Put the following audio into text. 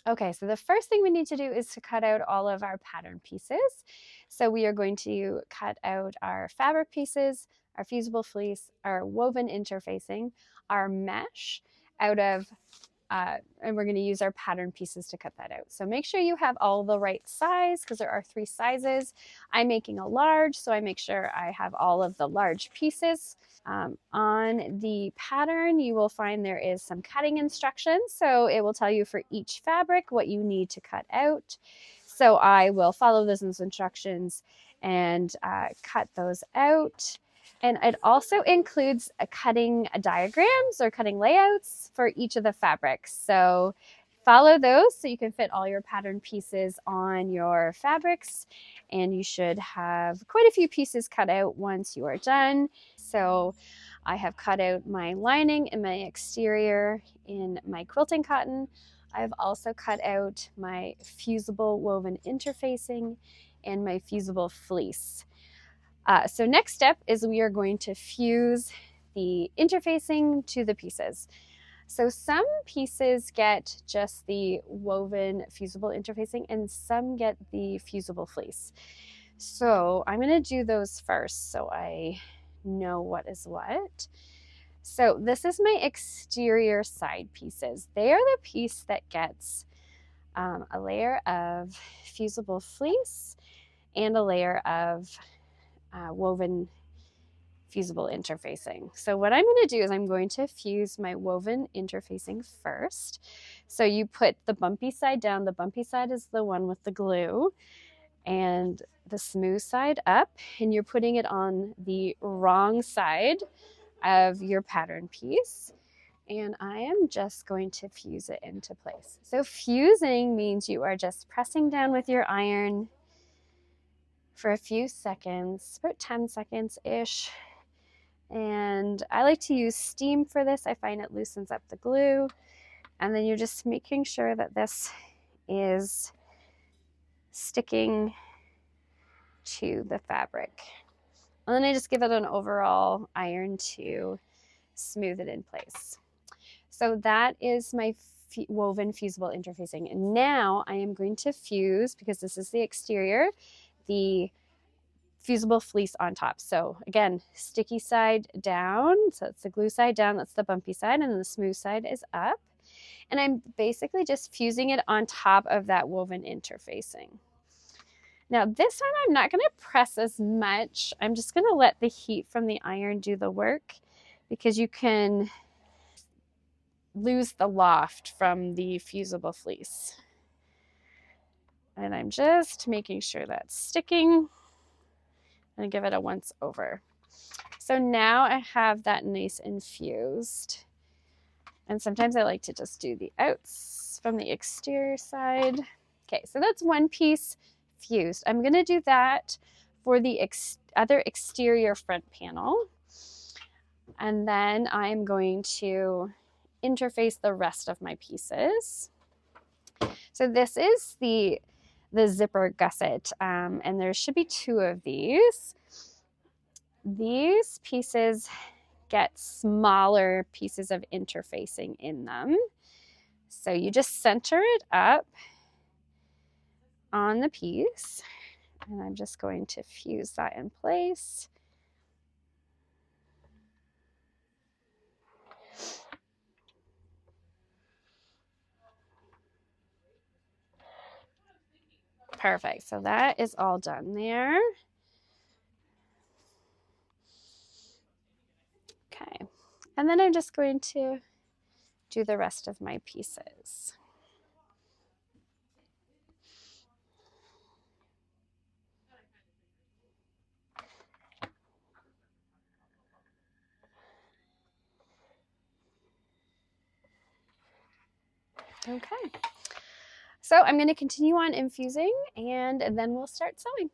Okay, so the first thing we need to do is to cut out all of our pattern pieces. So we are going to cut out our fabric pieces, our fusible fleece, our woven interfacing, our mesh out of and we're going to use our pattern pieces to cut that out. So make sure you have all the right size because there are 3 sizes. I'm making a large, so I make sure I have all of the large pieces. On the pattern, you will find there is some cutting instructions. So it will tell you for each fabric what you need to cut out. So I will follow those instructions and cut those out. And it also includes cutting diagrams or cutting layouts for each of the fabrics. So follow those so you can fit all your pattern pieces on your fabrics. And you should have quite a few pieces cut out once you are done. So I have cut out my lining and my exterior in my quilting cotton. I've also cut out my fusible woven interfacing and my fusible fleece. So next step is we are going to fuse the interfacing to the pieces. So some pieces get just the woven fusible interfacing and some get the fusible fleece. So I'm going to do those first so I know what is what. So this is my exterior side pieces. They are the piece that gets a layer of fusible fleece and a layer of woven fusible interfacing. So what I'm going to do is I'm going to fuse my woven interfacing first. So you put the bumpy side down. The bumpy side is the one with the glue, and the smooth side up, and you're putting it on the wrong side of your pattern piece. And I am just going to fuse it into place. So fusing means you are just pressing down with your iron for a few seconds, about 10 seconds-ish. And I like to use steam for this. I find it loosens up the glue. And then you're just making sure that this is sticking to the fabric. And then I just give it an overall iron to smooth it in place. So that is my woven fusible interfacing. And now I am going to fuse, because this is the exterior, the fusible fleece on top. So again, sticky side down, so it's the glue side down, that's the bumpy side, and the smooth side is up. And I'm basically just fusing it on top of that woven interfacing. Now this time I'm not going to press as much. I'm just going to let the heat from the iron do the work, because you can lose the loft from the fusible fleece. And I'm just making sure that's sticking and give it a once over. So now I have that nice infused. And sometimes I like to just do the outs from the exterior side. Okay, so that's one piece fused. I'm going to do that for the other exterior front panel. And then I'm going to interface the rest of my pieces. So this is the zipper gusset, and there should be 2 of these. These pieces get smaller pieces of interfacing in them. So you just center it up on the piece, and I'm just going to fuse that in place. Perfect. So that is all done there. Okay. And then I'm just going to do the rest of my pieces. Okay. So I'm going to continue on infusing, and then we'll start sewing.